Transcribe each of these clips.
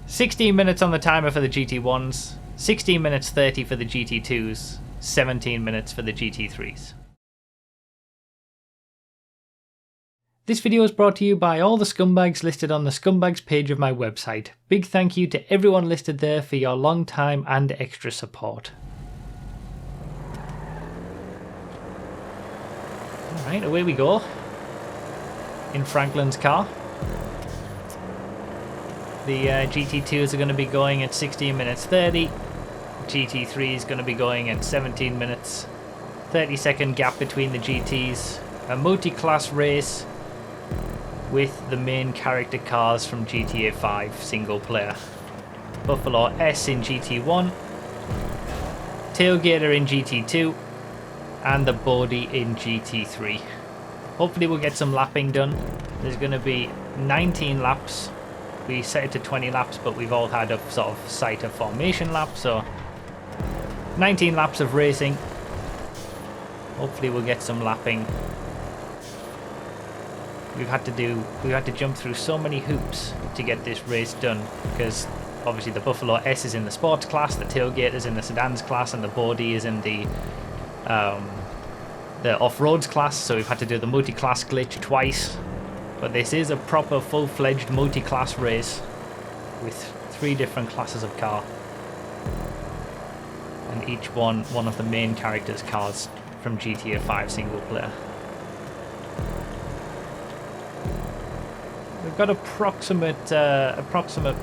16 minutes on the timer for the GT1s, 16 minutes 30 for the GT2s, 17 minutes for the GT3s. This video is brought to you by all the scumbags listed on the scumbags page of my website. Big thank you to everyone listed there for your long time and extra support. Alright, away we go. In Franklin's car. The GT2s are going to be going at 16 minutes 30. GT3 is going to be going at 17 minutes. 30-second gap between the GTs. A multi-class race with the main character cars from GTA 5 single player. Buffalo S in GT1, Tailgater in GT2, and the Bodhi in GT3. Hopefully we'll get some lapping done. There's going to be 19 laps. We set it to 20 laps, but we've all had a sort of sight of formation lap, so 19 laps of racing. Hopefully we'll get some lapping. We've had to jump through so many hoops to get this race done, because obviously the Buffalo S is in the sports class, the Tailgate is in the sedans class, and the Bodhi is in the off-roads class, so we've had to do the multi-class glitch twice. But this is a proper full-fledged multi-class race with 3 different classes of car, and each one of the main characters' cars from GTA 5 single player. We've got approximate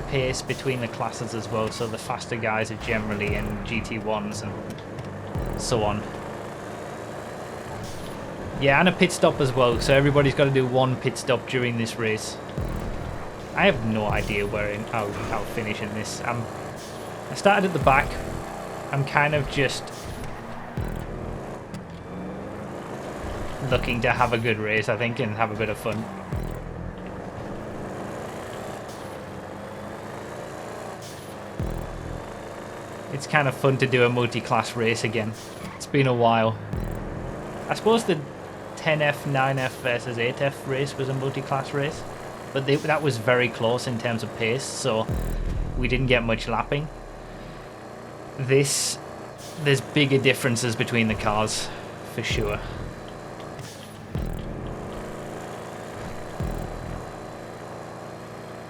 pace between the classes as well, so the faster guys are generally in GT1s and so on. Yeah, and a pit stop as well, so everybody's got to do 1 pit stop during this race. I have no idea how I'll finish in this. I started at the back. I'm kind of just looking to have a good race, I think, and have a bit of fun. It's kind of fun to do a multi-class race again. It's been a while. I suppose the 10F, 9F versus 8F race was a multi-class race, but that was very close in terms of pace, so we didn't get much lapping. There's bigger differences between the cars, for sure.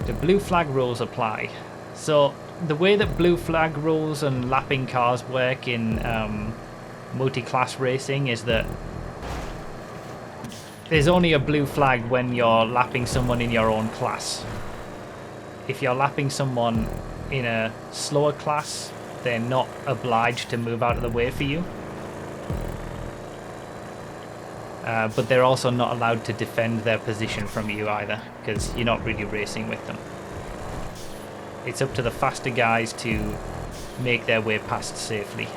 The blue flag rules apply. So the way that blue flag rules and lapping cars work in multi-class racing is that there's only a blue flag when you're lapping someone in your own class. If you're lapping someone in a slower class, they're not obliged to move out of the way for you. But they're also not allowed to defend their position from you either, because you're not really racing with them. It's up to the faster guys to make their way past safely.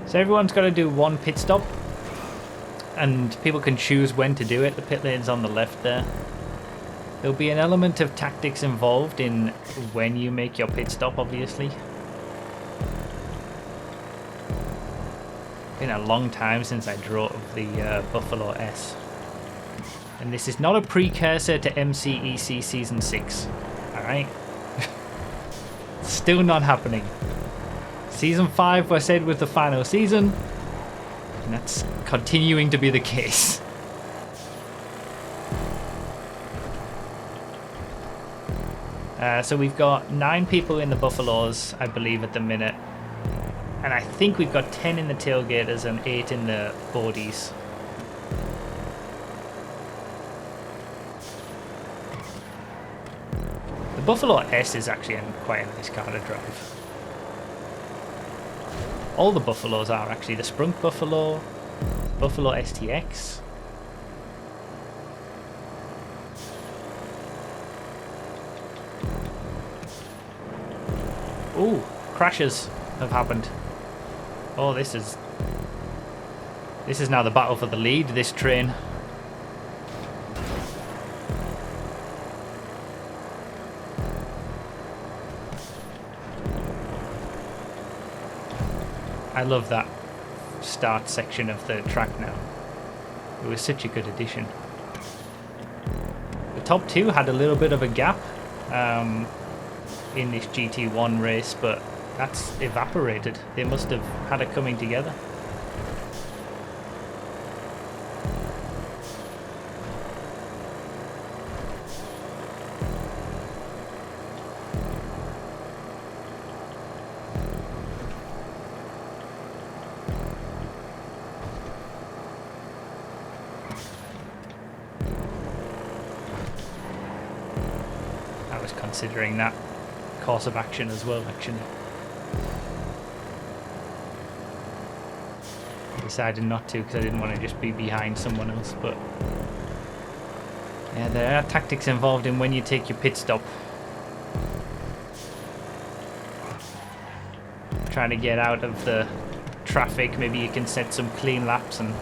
So everyone's got to do 1 pit stop, and people can choose when to do it. The pit lane's on the left there. There'll be an element of tactics involved in when you make your pit stop, obviously. Been a long time since I drove the Buffalo S. And this is not a precursor to MCEC Season 6. Alright? Still not happening. Season 5 was said was the final season, and that's continuing to be the case. So we've got 9 people in the Buffaloes, I believe, at the minute. And I think we've got 10 in the Tailgaters and 8 in the Bodhies. The Buffalo S is actually quite a nice car to drive. All the Buffaloes are actually. The Sprunk Buffalo, Buffalo STX. Ooh, crashes have happened. Oh, this is now the battle for the lead, this train. I love that start section of the track now. It was such a good addition. The top two had a little bit of a gap in this GT1 race, but that's evaporated. They must have had it coming together. Considering that course of action as well, actually. I decided not to because I didn't want to just be behind someone else, but yeah, there are tactics involved in when you take your pit stop. Trying to get out of the traffic, maybe you can set some clean laps and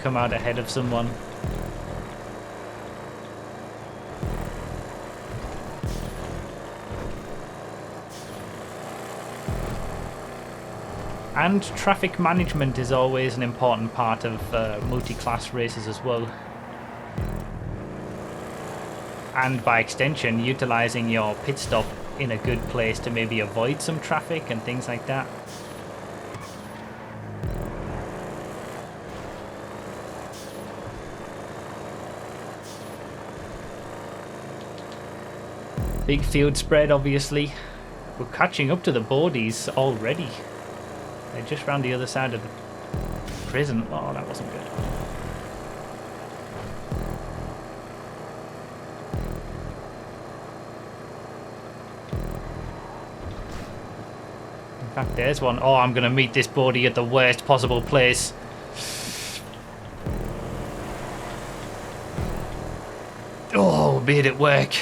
come out ahead of someone. And traffic management is always an important part of multi-class races as well. And by extension, utilising your pit stop in a good place to maybe avoid some traffic and things like that. Big field spread, obviously. We're catching up to the boardies already. They're just round the other side of the prison. Oh, that wasn't good. In fact, there's one. Oh, I'm going to meet this boardie at the worst possible place. Oh, made it work.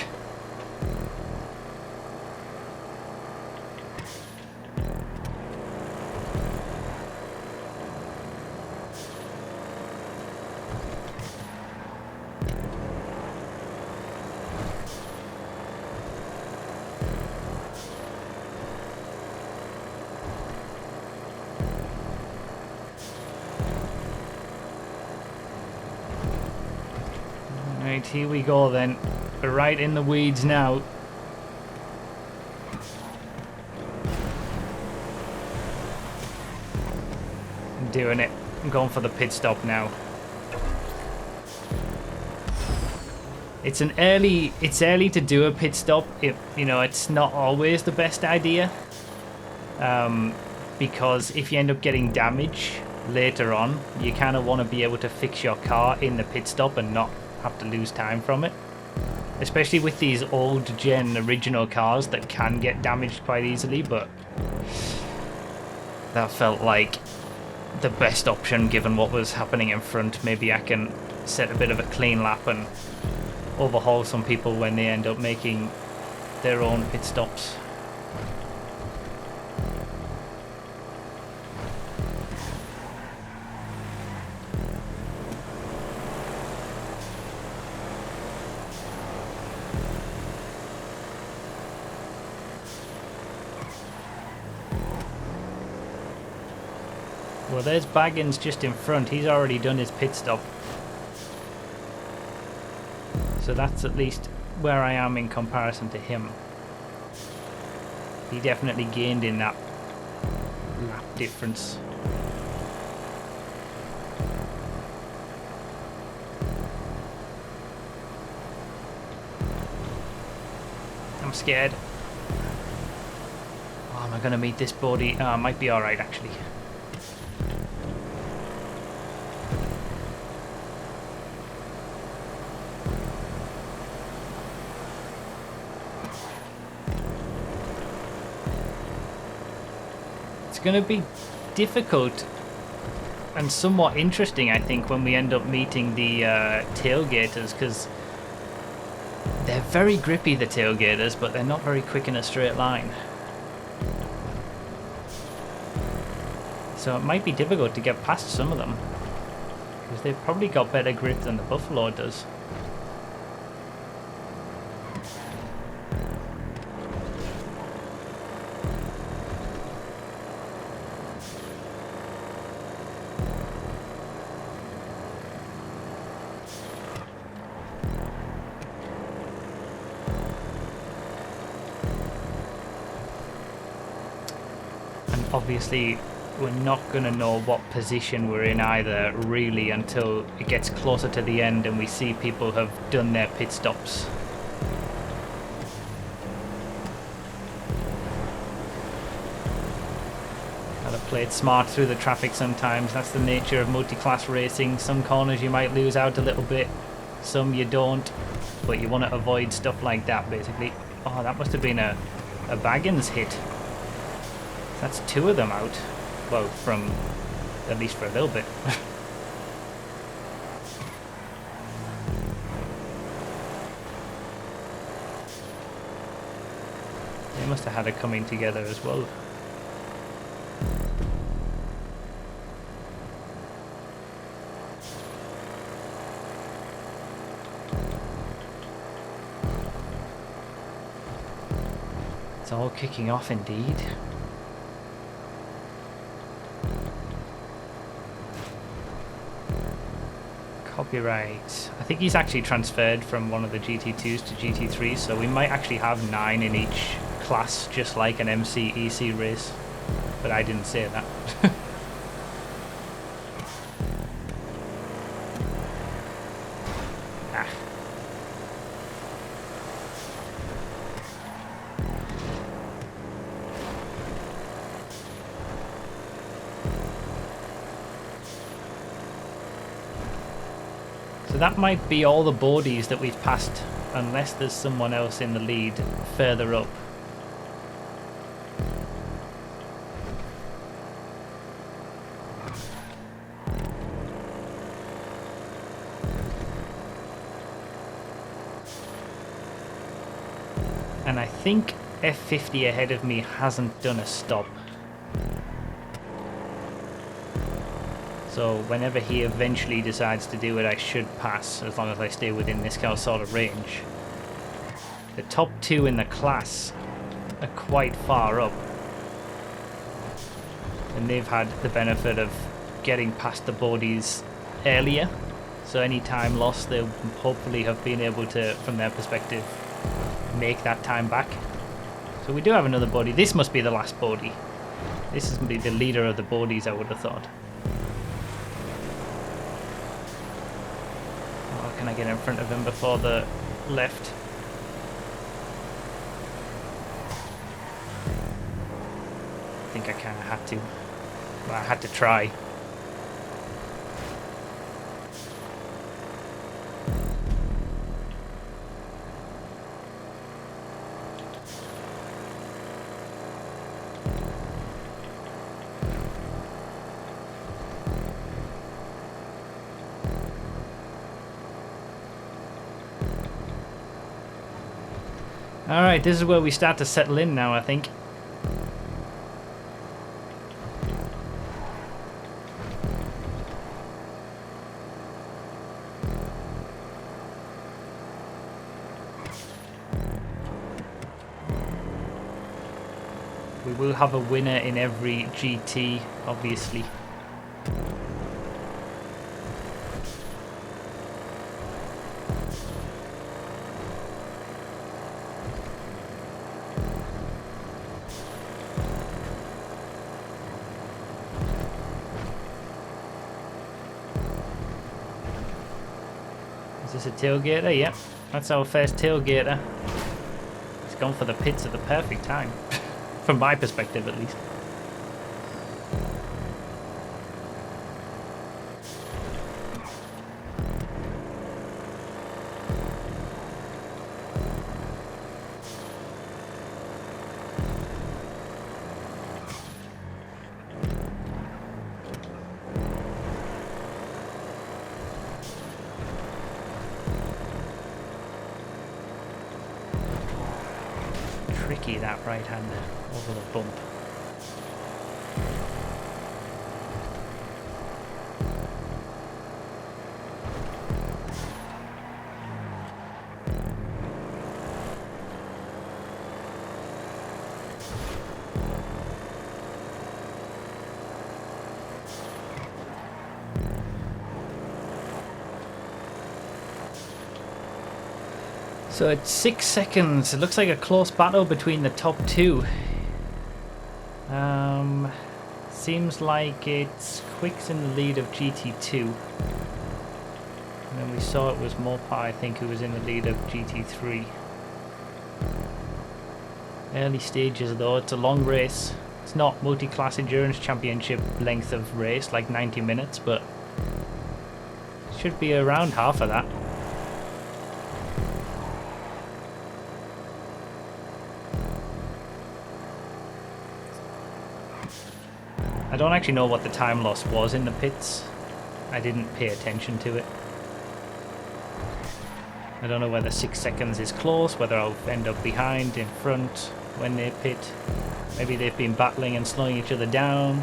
Right, here we go then. We're right in the weeds now. I'm doing it. I'm going for the pit stop now. It's early to do a pit stop. It's not always the best idea. Because if you end up getting damage later on, you kind of want to be able to fix your car in the pit stop and not have to lose time from it, especially with these old gen original cars that can get damaged quite easily. But that felt like the best option given what was happening in front. Maybe I can set a bit of a clean lap and overhaul some people when they end up making their own pit stops. Well, there's Baggins just in front. He's already done his pit stop. So that's at least where I am in comparison to him. He definitely gained in that lap difference. I'm scared. Oh, am I going to meet this body? Oh, I might be alright actually. It's going to be difficult and somewhat interesting, I think, when we end up meeting the tailgaters, because they're very grippy, the tailgaters, but they're not very quick in a straight line. So it might be difficult to get past some of them, because they've probably got better grip than the Buffalo does. obviously we're not going to know what position we're in either really until it gets closer to the end and we see people have done their pit stops. Gotta play it smart through the traffic sometimes. That's the nature of multi-class racing. Some corners you might lose out a little bit, some you don't, but you want to avoid stuff like that basically. Oh, that must have been a Baggins hit. That's two of them out. Well, from at least for a little bit. They must have had it coming together as well. It's all kicking off indeed. Copyright. I think he's actually transferred from one of the GT2s to GT3, so we might actually have 9 in each class, just like an MC/EC race. But I didn't say that. Ah. So that might be all the boardies that we've passed, unless there's someone else in the lead further up. And I think F50 ahead of me hasn't done a stop. So whenever he eventually decides to do it, I should pass, as long as I stay within this kind of sort of range. The top 2 in the class are quite far up. And they've had the benefit of getting past the boardies earlier. So any time lost, they hopefully have been able to, from their perspective, make that time back. So we do have another boardie. This must be the last boardie. This is going to be the leader of the boardies, I would have thought. Oh, can I get in front of him before the left? I think I kind of had to. Well, I had to try. Alright, this is where we start to settle in now, I think. We will have a winner in every GT, obviously. Is this a tailgater? Yep, that's our first tailgater. It's gone for the pits at the perfect time. From my perspective, at least. Tricky, that right-hander over the bump. So it's 6 seconds. It looks like a close battle between the top 2. Seems like it's Quick's in the lead of GT2. And then we saw it was Mopar, I think, who was in the lead of GT3. Early stages though, it's a long race. It's not multi-class endurance championship length of race, like 90 minutes, but it should be around half of that. I don't actually know what the time loss was in the pits. I didn't pay attention to it. I don't know whether 6 seconds is close, whether I'll end up behind, in front when they pit. Maybe they've been battling and slowing each other down.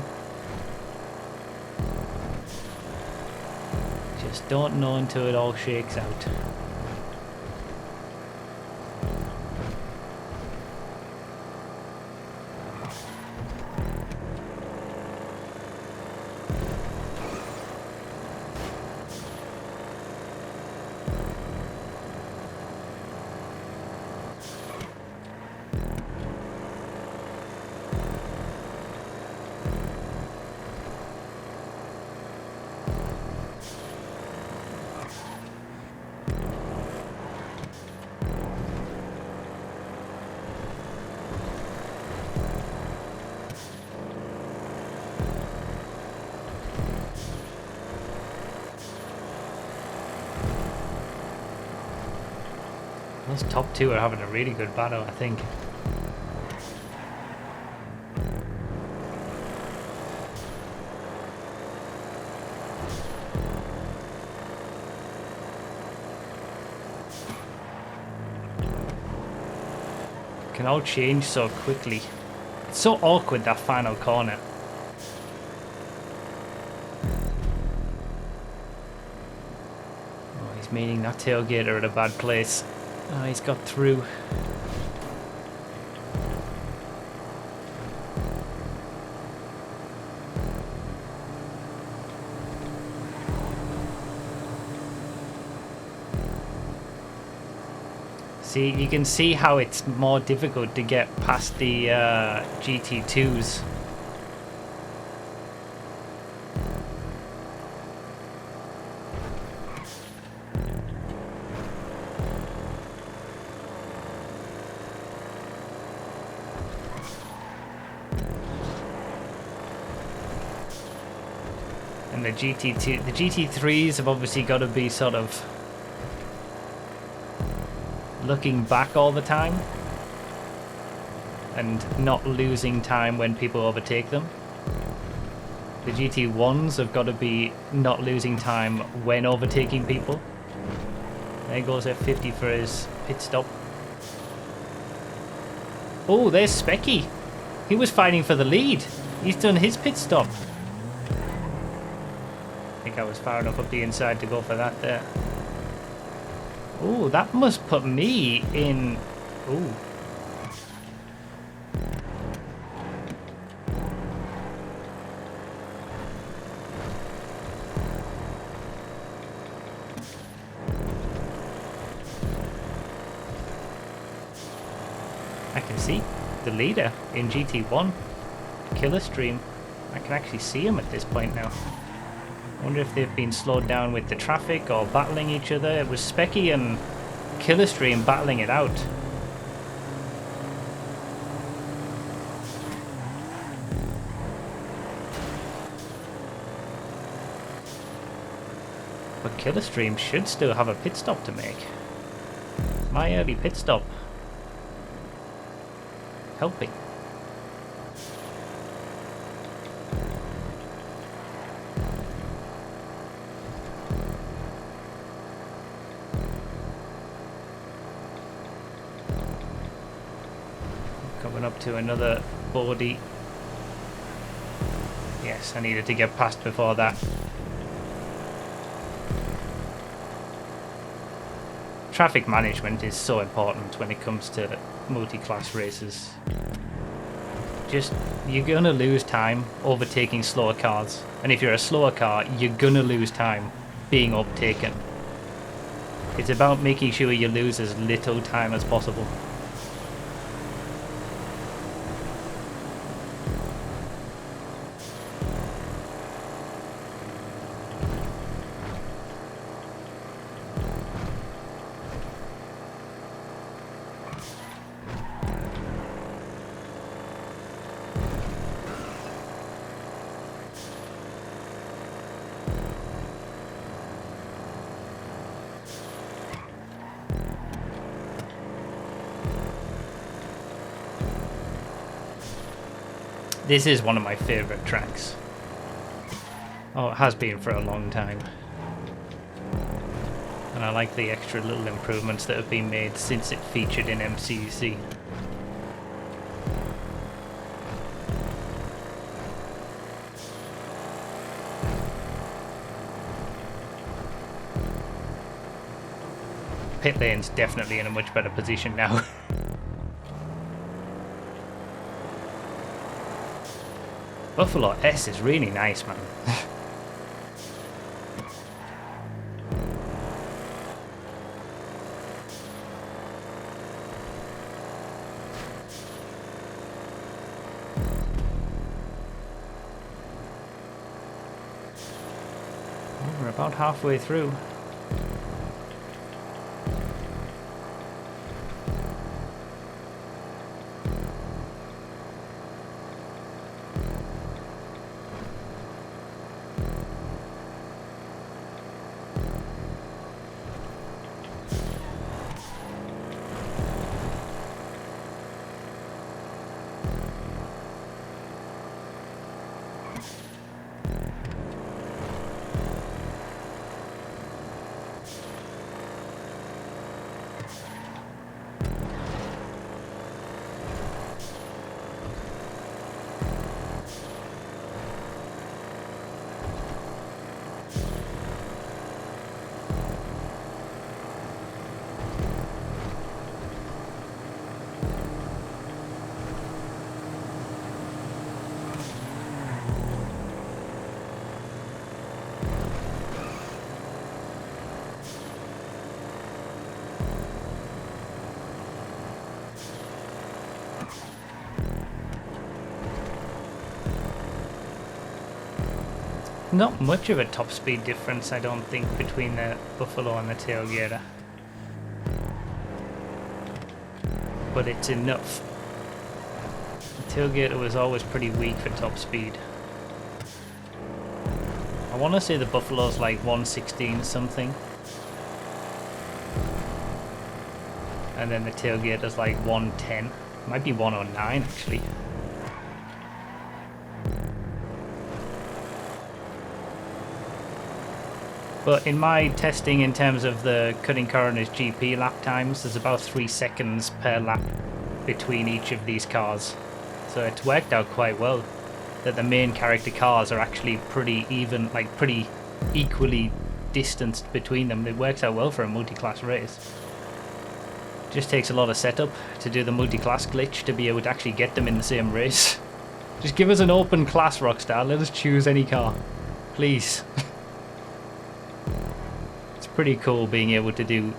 Just don't know until it all shakes out. Those top two are having a really good battle, I think. Can all change so quickly. It's so awkward, that final corner. Oh, he's meeting that tailgater at a bad place. Oh, he's got through. See, you can see how it's more difficult to get past the GT2s. And the GT3s have obviously got to be sort of looking back all the time and not losing time when people overtake them. The GT1s have got to be not losing time when overtaking people. There goes F50 for his pit stop. Oh, there's Specky. He was fighting for the lead. He's done his pit stop. I think I was far enough up the inside to go for that there. Oh, that must put me in. Oh. I can see the leader in GT1, Killer Stream. I can actually see him at this point now. I wonder if they've been slowed down with the traffic or battling each other. It was Specky and Killer Stream battling it out. But Killer Stream should still have a pit stop to make. My early pit stop helping. Coming up to another body. Yes, I needed to get past before that. Traffic management is so important when it comes to multi-class races. Just, you're gonna lose time overtaking slower cars. And if you're a slower car, you're gonna lose time being overtaken. It's about making sure you lose as little time as possible. This is one of my favourite tracks. Oh, it has been for a long time. And I like the extra little improvements that have been made since it featured in MCC. Pit lane's definitely in a much better position now. Buffalo S is really nice, man. Well, we're about halfway through. Not much of a top speed difference, I don't think, between the Buffalo and the Tailgater. But it's enough. The Tailgater was always pretty weak for top speed. I want to say the Buffalo's like 116 something. And then the Tailgater's like 110. Might be 109 actually. But in my testing in terms of the Cutting Coroner's GP lap times, there's about 3 seconds per lap between each of these cars. So it's worked out quite well that the main character cars are actually pretty even, like pretty equally distanced between them. It works out well for a multi-class race. Just takes a lot of setup to do the multi-class glitch to be able to actually get them in the same race. Just give us an open class, Rockstar. Let us choose any car. Please. Pretty cool being able to do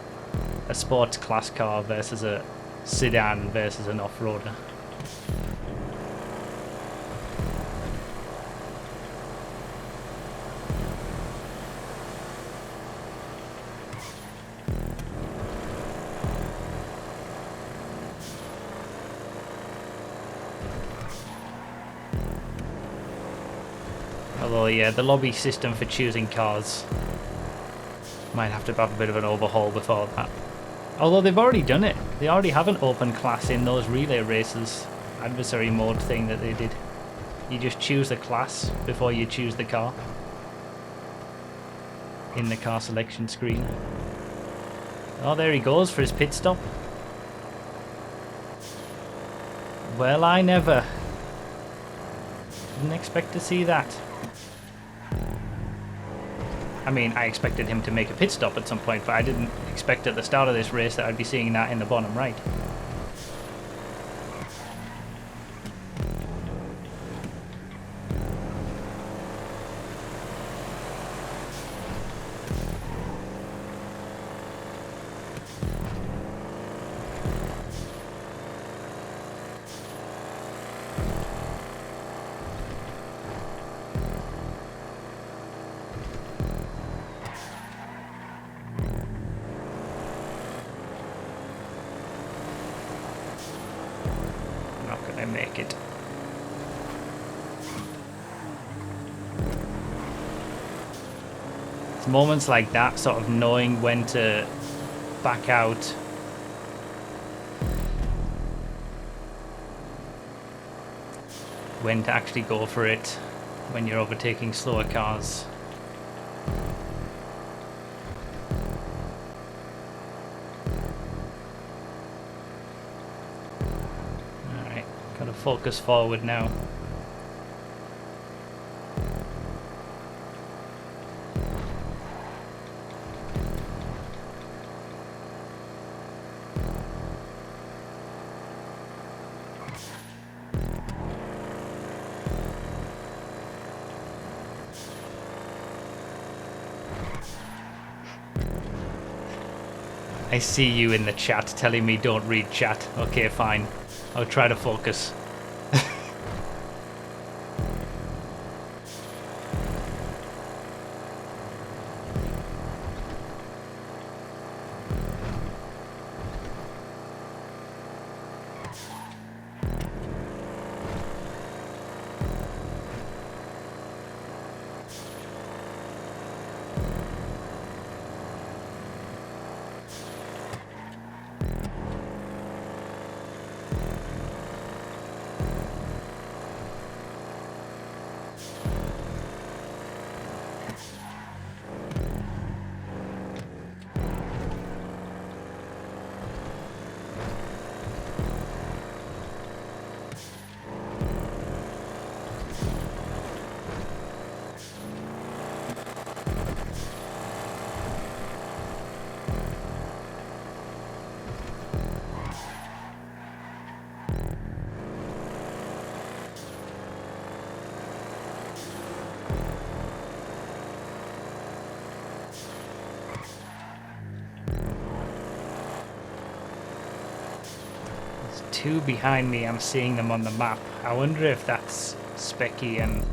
a sports class car versus a sedan versus an off-roader. Although yeah, the lobby system for choosing cars might have to have a bit of an overhaul before that. Although they've already done it. They already have an open class in those relay races adversary mode thing that they did. You just choose the class before you choose the car in the car selection screen. Oh, there he goes for his pit stop. Well, I never didn't expect to see that. I mean, I expected him to make a pit stop at some point, but I didn't expect at the start of this race that I'd be seeing that in the bottom right. Make it. It's moments like that, sort of knowing when to back out. when to actually go for it when you're overtaking slower cars. Alright, gotta focus forward now. I see you in the chat telling me don't read chat. Okay, fine. I'll try to focus. Two behind me, I'm seeing them on the map. I wonder if that's Specky and...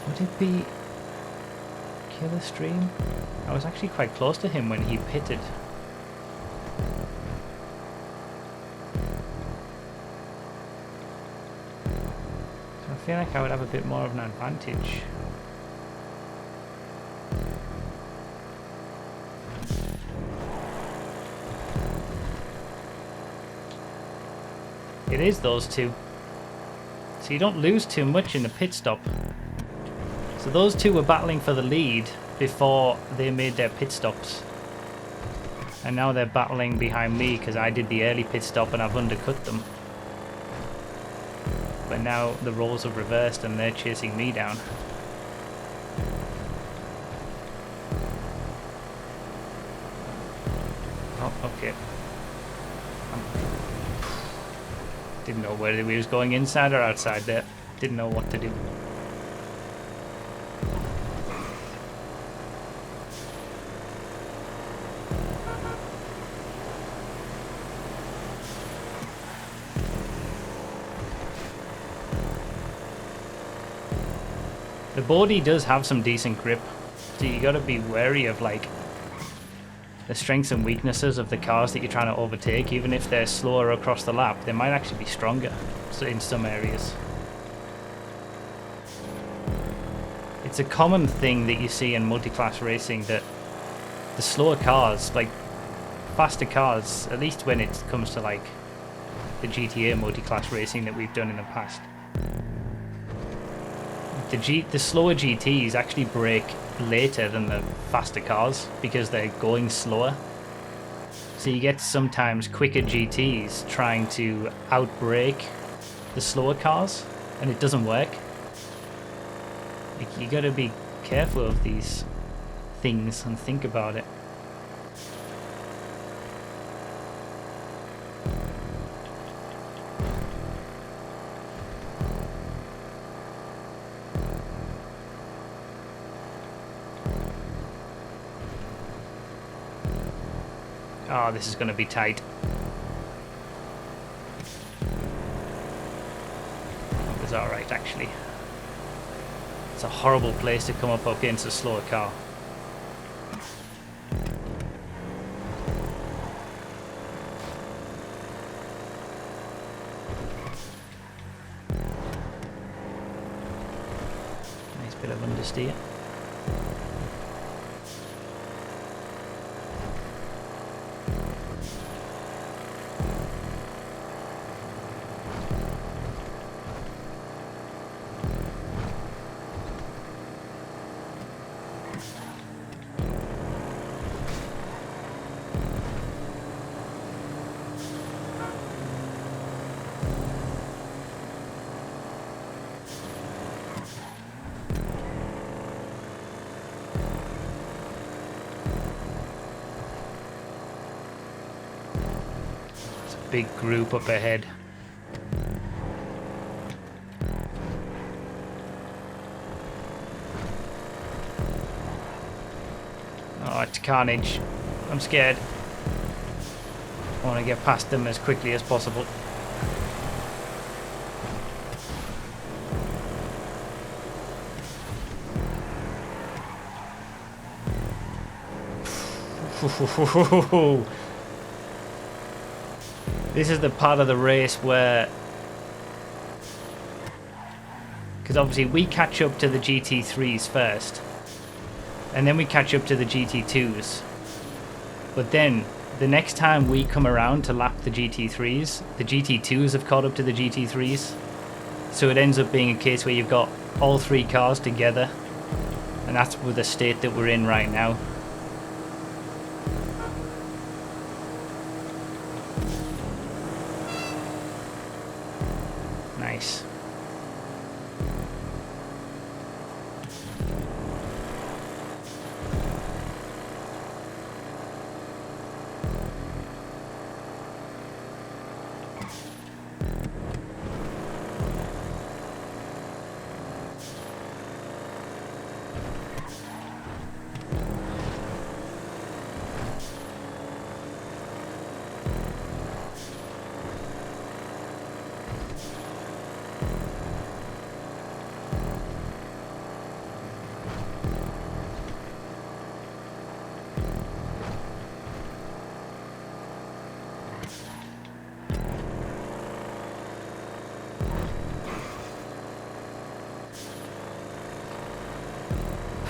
Would it be Killer Stream? I was actually quite close to him when he pitted. So I feel like I would have a bit more of an advantage. It is those two. So you don't lose too much in the pit stop. So those two were battling for the lead before they made their pit stops. And now they're battling behind me because I did the early pit stop and I've undercut them. But now the roles have reversed and they're chasing me down. Oh, okay. Didn't know whether we was going inside or outside there. Didn't know what to do. The Bodhi does have some decent grip, so you gotta be wary of like the strengths and weaknesses of the cars that you're trying to overtake. Even if they're slower across the lap, they might actually be stronger in some areas. It's a common thing that you see in multi-class racing that the slower cars, like faster cars, at least when it comes to like the GTA multi-class racing that we've done in the past, the slower GTs actually brake later than the faster cars because they're going slower. So you get sometimes quicker GTs trying to outbrake the slower cars and it doesn't work. Like, you gotta be careful of these things and think about it. Oh, this is going to be tight. It was alright, actually. It's a horrible place to come up against a slower car. Nice bit of understeer. big group up ahead. Oh, it's carnage. I'm scared. I want to get past them as quickly as possible. This is the part of the race where, because obviously we catch up to the GT3s first, and then we catch up to the GT2s, but then the next time we come around to lap the GT3s, the GT2s have caught up to the GT3s, so it ends up being a case where you've got all three cars together, and that's with the state that we're in right now. Nice.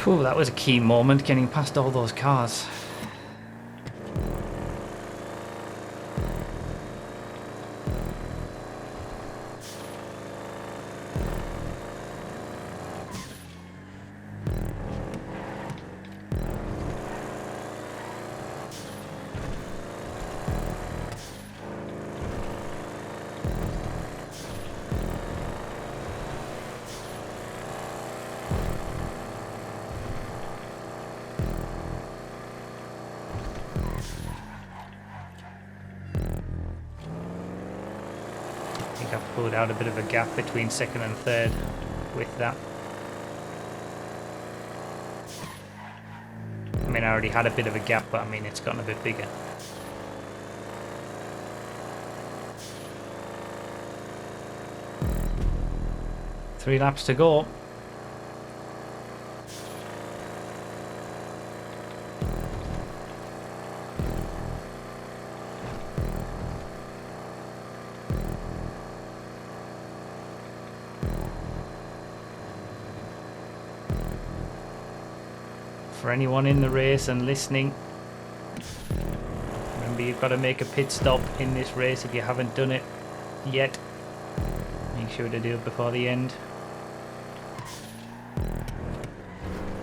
Whew, that was a key moment, getting past all those cars. I've pulled out a bit of a gap between second and third with that. I mean, I already had a bit of a gap, but I mean, it's gotten a bit bigger. Three laps to go. For anyone in the race and listening, remember you've got to make a pit stop in this race if you haven't done it yet. Make sure to do it before the end.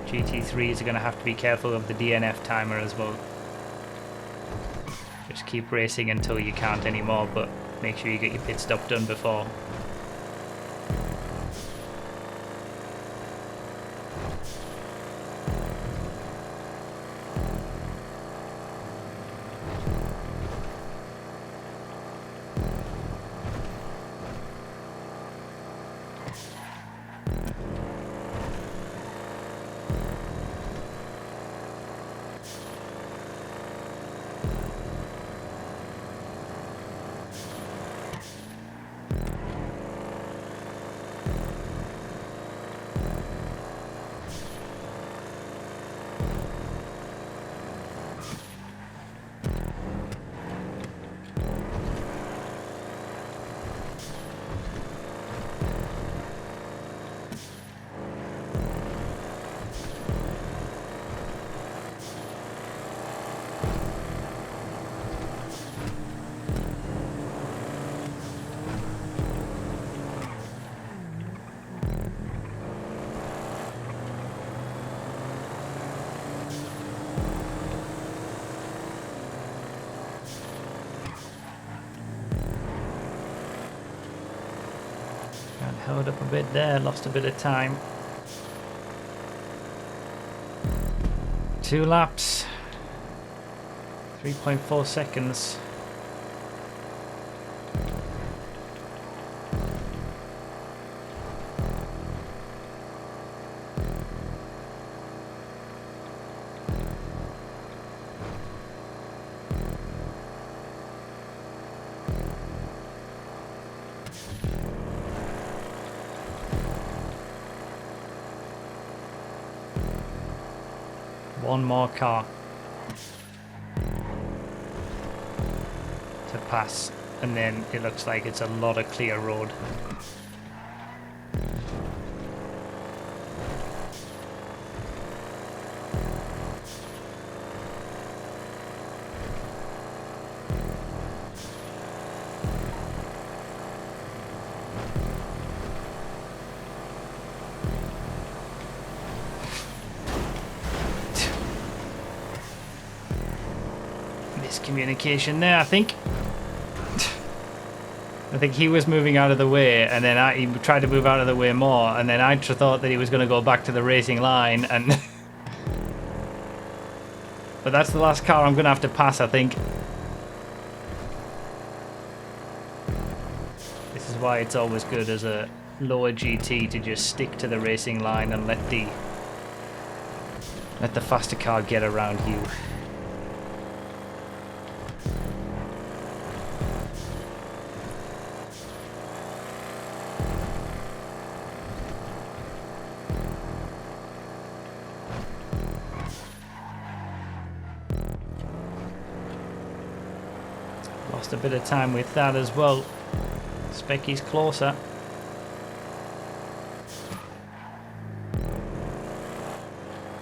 GT3s are going to have to be careful of the DNF timer as well. Just keep racing until you can't anymore, but make sure you get your pit stop done before. Held up a bit there, lost a bit of time. 2 laps, 3.4 seconds. One more car to pass, and then it looks like it's a lot of clear road. Miscommunication there, I think. I think he was moving out of the way, and then he tried to move out of the way more, and then I thought that he was going to go back to the racing line, and but that's the last car I'm going to have to pass, I think. This is why it's always good as a lower GT to just stick to the racing line and let the faster car get around you. Lost a bit of time with that as well. Specky's closer.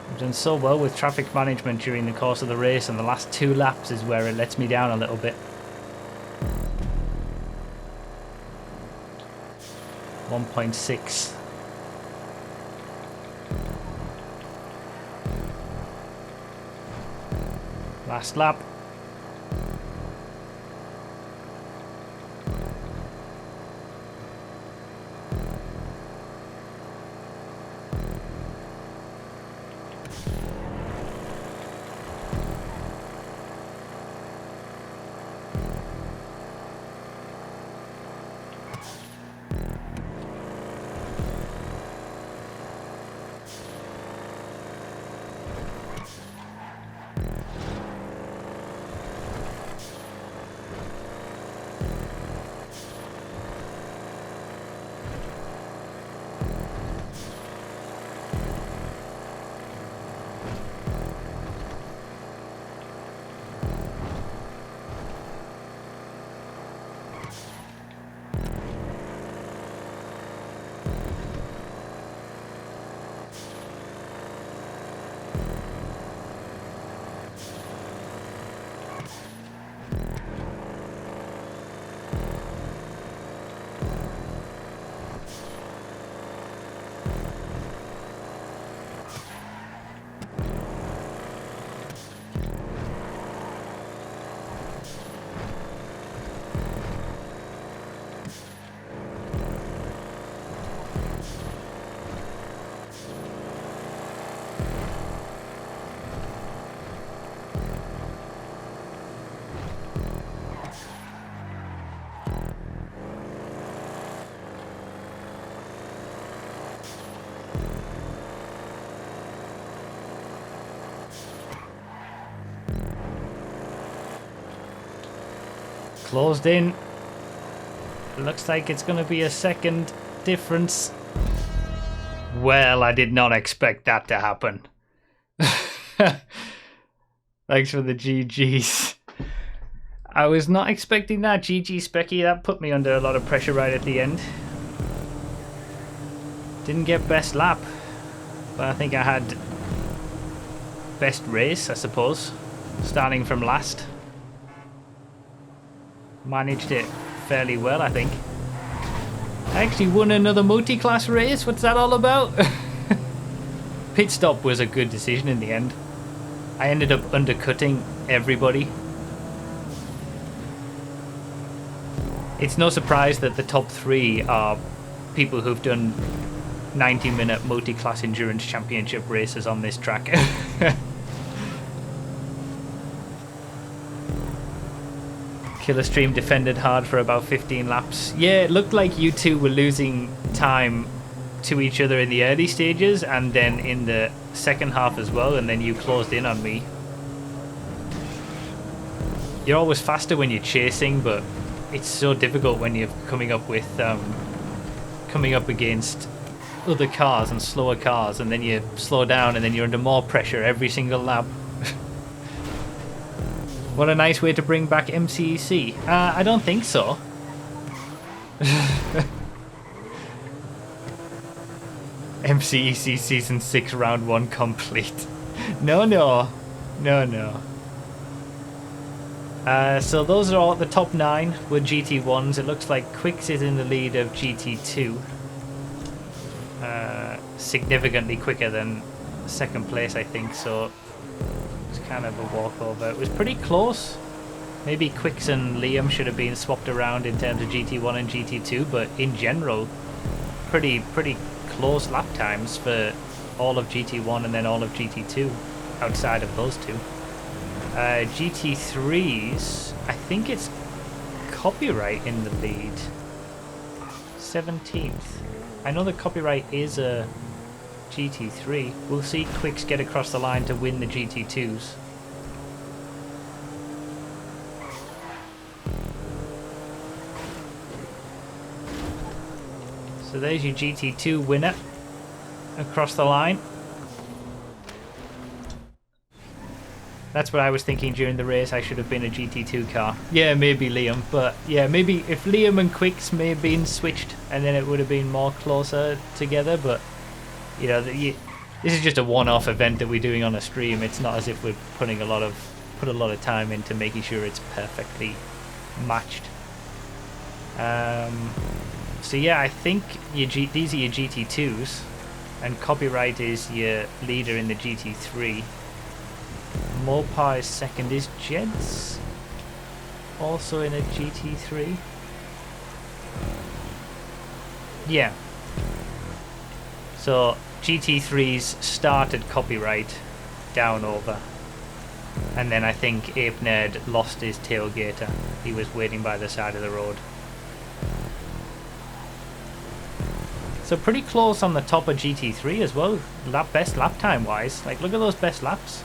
I've done so well with traffic management during the course of the race, and the last 2 laps is where it lets me down a little bit. 1.6. Last lap. Closed in. Looks like it's going to be a second difference. Well, I did not expect that to happen. Thanks for the GGs. I was not expecting that. GG Specky, that put me under a lot of pressure right at the end. Didn't get best lap, but I think I had best race, I suppose, starting from last. Managed it fairly well, I think. I actually won another multi-class race. What's that all about? Pit stop was a good decision in the end. I ended up undercutting everybody. It's no surprise that the top 3 are people who've done 90-minute multi-class endurance championship races on this track. Killerstream defended hard for about 15 laps. Yeah, it looked like you two were losing time to each other in the early stages and then in the second half as well, and then you closed in on me. You're always faster when you're chasing, but it's so difficult when you're coming up against other cars and slower cars, and then you slow down and then you're under more pressure every single lap. What a nice way to bring back MCEC. I don't think so. MCEC Season 6 Round 1 complete. No. So those are all the top 9 were GT1s. It looks like Quicks is in the lead of GT2. Significantly quicker than second place, I think, so it's kind of a walkover. It was pretty close. Maybe Quicks and Liam should have been swapped around in terms of GT1 and GT2, but in general, pretty close lap times for all of GT1 and then all of GT2 outside of those two. GT3s, I think it's Copyright in the lead. 17th. I know the Copyright is a GT3. We'll see Quicks get across the line to win the GT2s. So there's your GT2 winner across the line. That's what I was thinking during the race. I should have been a GT2 car. Yeah, maybe Liam, but yeah, maybe if Liam and Quicks may have been switched, and then it would have been more closer together. But you know, this is just a one-off event that we're doing on a stream. It's not as if we're putting a lot of time into making sure it's perfectly matched. So yeah, I think these are your GT2s, and Copyright is your leader in the GT3. Mopar is second. Is Jeds also in a GT3? Yeah. So GT3s started Copyright down over, and then I think Ape Nerd lost his tailgater. He was waiting by the side of the road. So pretty close on the top of GT3 as well, best lap time wise. Like, look at those best laps.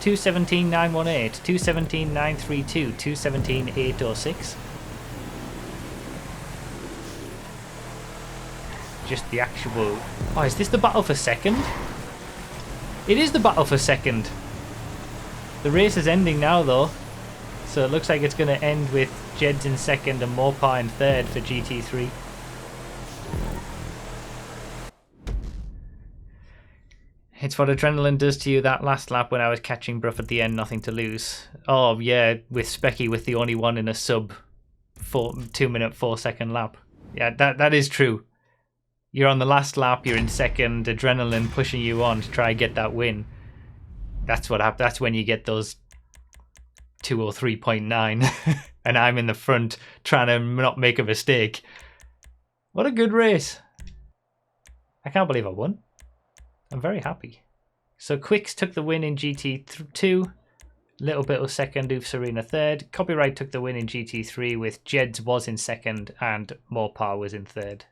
2:17.918, 2:17.932, 2:17.806. Just the actual... Oh, is this the battle for second? It is the battle for second. The race is ending now though. So it looks like it's going to end with Jeds in second and Mopar in third for GT3. It's what adrenaline does to you. That last lap when I was catching Bruff at the end, nothing to lose. Oh yeah, with Specky with the only one in a sub 2 minute 4 second lap. Yeah, that is true. You're on the last lap, you're in second, adrenaline pushing you on to try and get that win. That's what happens. That's when you get those 203.9 and I'm in the front trying to not make a mistake. What a good race. I can't believe I won. I'm very happy. So Quicks took the win in GT2, Little Bit was second, Oof Serena third. Copyright took the win in GT3 with Jeds was in second and Mopar was in third.